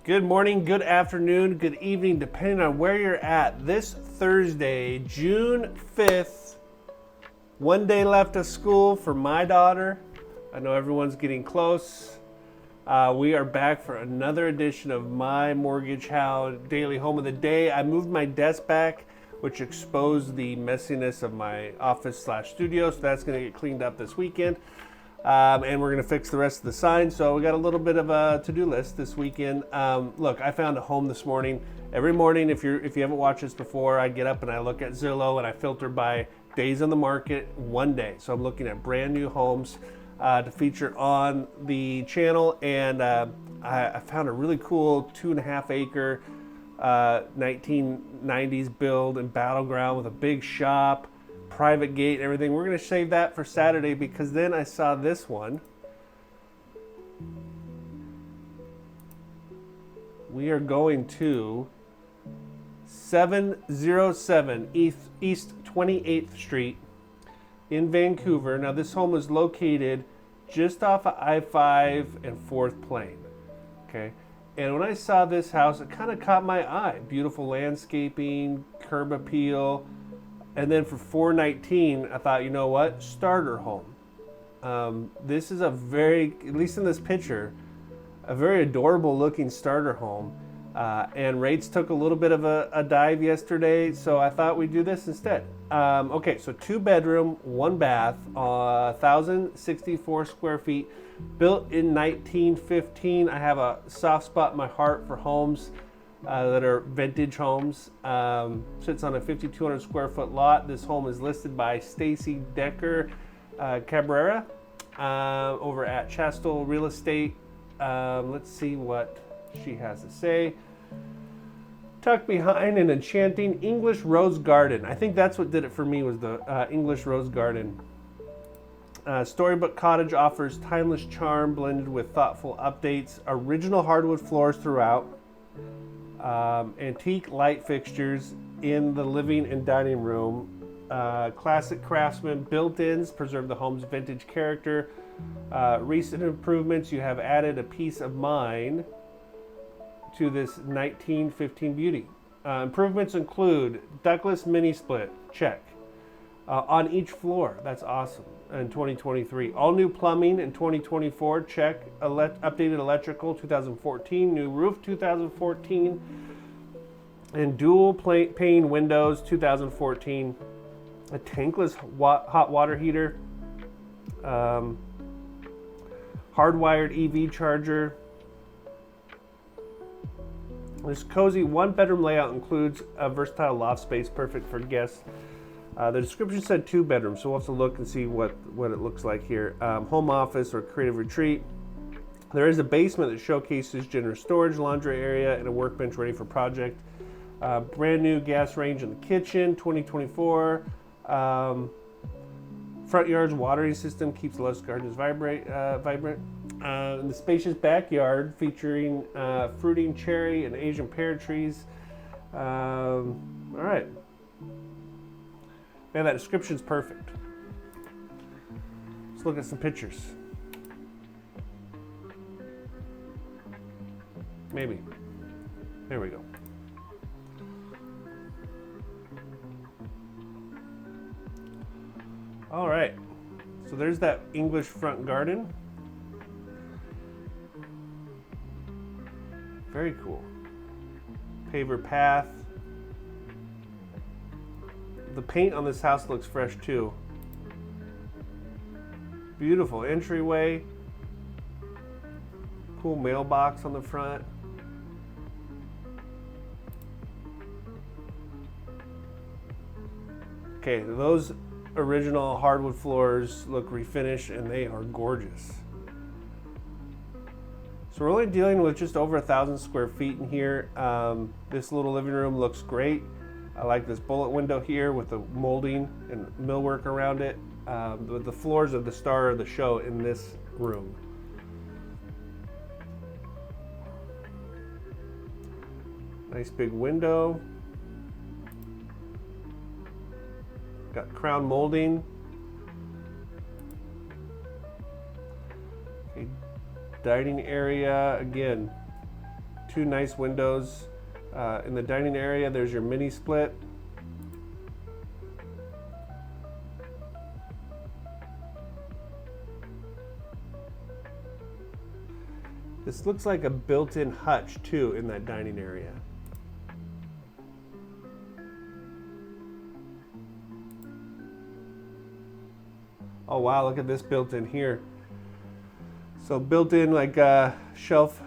Good morning, good afternoon, good evening, depending on where you're at. This Thursday, June 5th, one day left of school for my daughter. I know everyone's getting close. We are back for another edition of my Mortgage Hound Daily Home of the Day. I moved my desk back, which exposed the messiness of my office/studio, so that's going to get cleaned up this weekend. And we're going to fix the rest of the signs. So we got a little bit of a to-do list this weekend. Look, I found a home this morning. Every morning, if you haven't watched this before, I get up and I look at Zillow and I filter by days on the market, one day. So I'm looking at brand new homes to feature on the channel. And I found a really cool 2.5 acre 1990s build in Battleground with a big shop, private gate and everything. We're going to save that for Saturday because then I saw this one. We are going to 707 East 28th Street in Vancouver. Now this home is located just off of I-5 and 4th Plain. Okay. And when I saw this house, it kind of caught my eye. Beautiful landscaping, curb appeal. And then for $419, I thought, you know what? Starter home. This is a very, at least in this picture, a very adorable looking starter home. And rates took a little bit of a dive yesterday, so I thought we'd do this instead. Okay, so 2-bedroom, 1 bath, 1,064 square feet, built in 1915. I have a soft spot in my heart for homes that are vintage homes. Sits on a 5,200 square foot lot. This home is listed by Stacy Decker Cabrera over at Chastel Real Estate. Let's see what she has to say. Tucked behind an enchanting English rose garden. I think that's what did it for me, was the English rose garden. Storybook Cottage offers timeless charm blended with thoughtful updates. Original hardwood floors throughout. Antique light fixtures in the living and dining room. Classic craftsman built-ins preserve the home's vintage character. Recent improvements, you have added a piece of mind to this 1915 beauty. Improvements include ductless mini split, check. On each floor, that's awesome. In 2023, all new plumbing in 2024, check. Updated electrical 2014, new roof 2014, and dual pane windows 2014. A tankless hot water heater, hardwired EV charger. This cozy 1-bedroom layout includes a versatile loft space perfect for guests. The description said 2 bedrooms, so we'll have to look and see what it looks like here. Home office or creative retreat. There is a basement that showcases generous storage, laundry area, and a workbench ready for project. Brand new gas range in the kitchen, 2024. Front yard's watering system keeps the lush gardens vibrant. And the spacious backyard featuring fruiting cherry and Asian pear trees. All right. Man, that description's perfect. Let's look at some pictures. Maybe. There we go. All right. So there's that English front garden. Very cool. Paver path. The paint on this house looks fresh too. Beautiful entryway. Cool mailbox on the front. Okay, those original hardwood floors look refinished and they are gorgeous. So we're only dealing with just over 1,000 square feet in here. This little living room looks great. I like this bullet window here with the molding and millwork around it. The floors are the star of the show in this room. Nice big window. Got crown molding. Okay, dining area, again, Two nice windows in the dining area. There's your mini split. This looks like a built-in hutch too in that dining area. Oh wow, look at this built in here. So built in like a shelf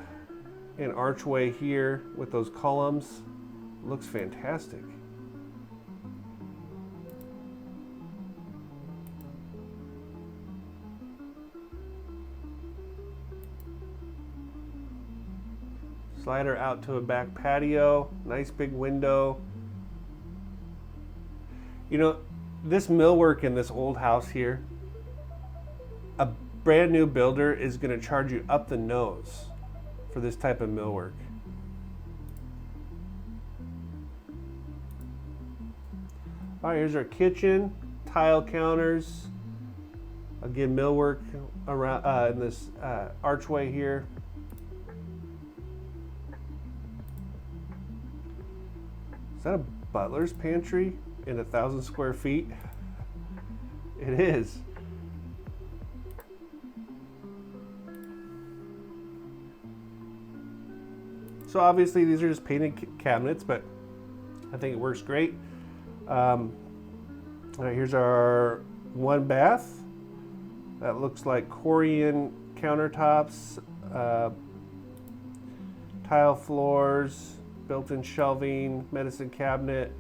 and archway here with those columns. Looks fantastic. Slider out to a back patio, nice big window. You know, this millwork in this old house here, a brand new builder is going to charge you up the nose for this type of millwork. All right, here's our kitchen, tile counters. Again, millwork around in this archway here. Is that a butler's pantry in 1,000 square feet? It is. So obviously these are just painted cabinets, but I think it works great. All right, here's our one bath. That looks like Korean countertops, tile floors, built-in shelving, medicine cabinet.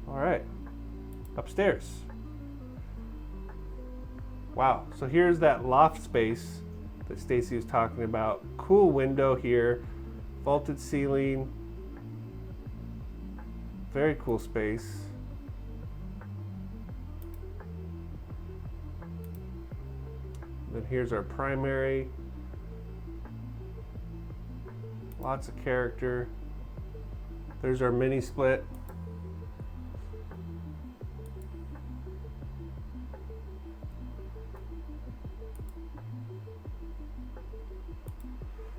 All right, upstairs. Wow, so here's that loft space that Stacy was talking about. Cool window here, vaulted ceiling, very cool space. Then here's our primary. Lots of character. There's our mini split.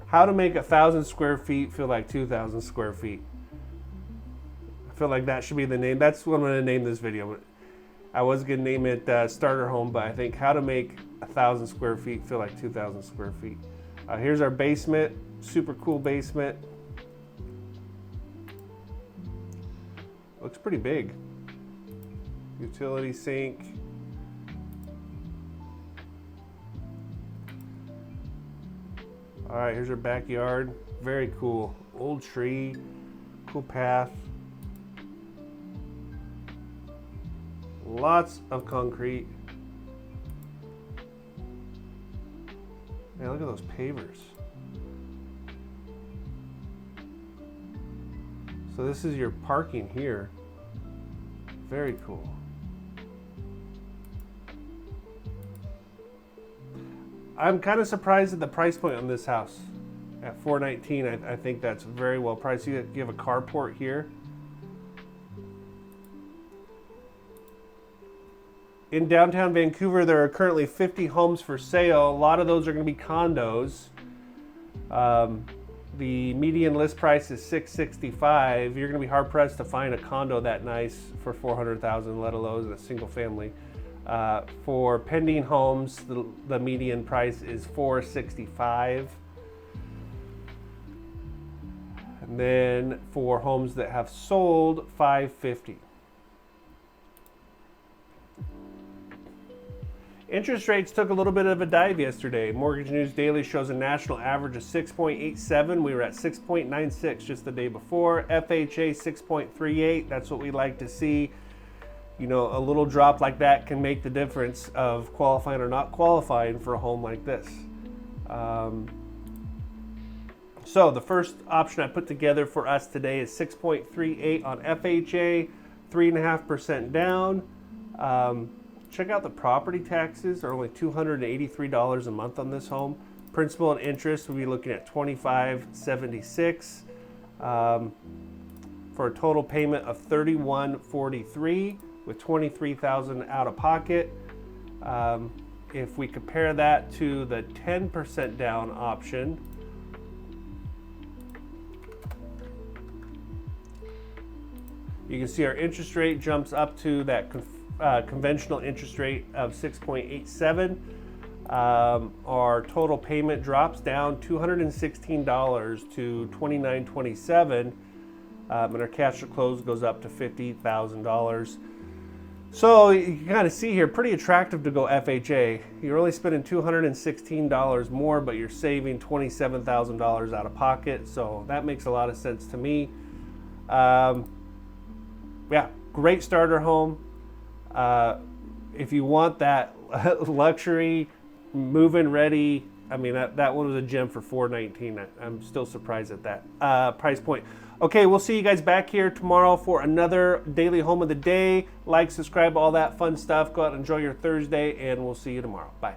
How to make 1,000 square feet feel like 2,000 square feet. I feel like that should be the name. That's what I'm going to name this video. I was going to name it Starter Home, but I think how to make 1,000 square feet feel like 2,000 square feet. Here's our basement. Super cool basement. Looks pretty big. Utility sink. All right, here's our backyard. Very cool. Old tree, cool path. Lots of concrete. Man, look at those pavers. So this is your parking here. Very cool. I'm kind of surprised at the price point on this house. At $419, I think that's very well priced. You have a carport here. In downtown Vancouver, there are currently 50 homes for sale. A lot of those are going to be condos. The median list price is $665. You're going to be hard pressed to find a condo that nice for $400,000, let alone a single family. For pending homes, the median price is $465. And then for homes that have sold, $550. Interest rates took a little bit of a dive yesterday. Mortgage News Daily shows a national average of 6.87. We were at 6.96 just the day before. FHA 6.38. That's what we like to see. You know, a little drop like that can make the difference of qualifying or not qualifying for a home like this. So the first option I put together for us today is 6.38 on FHA, 3.5% down. Check out the property taxes are only $283 a month on this home. Principal and interest, we'll be looking at $25.76 for a total payment of $31.43 with $23,000 out of pocket. If we compare that to the 10% down option, You can see our interest rate jumps up to that conventional interest rate of 6.87. Our total payment drops down $216 to $29.27, and our cash to close goes up to $50,000. So you can kind of see here, pretty attractive to go FHA. You're only spending $216 more, but you're saving $27,000 out of pocket. So that makes a lot of sense to me. Yeah, great starter home. If you want that luxury, move-in ready, I mean, that one was a gem for $419. I'm still surprised at that price point. Okay, we'll see you guys back here tomorrow for another daily home of the day. Like, subscribe, all that fun stuff. Go out and enjoy your Thursday, and we'll see you tomorrow. Bye.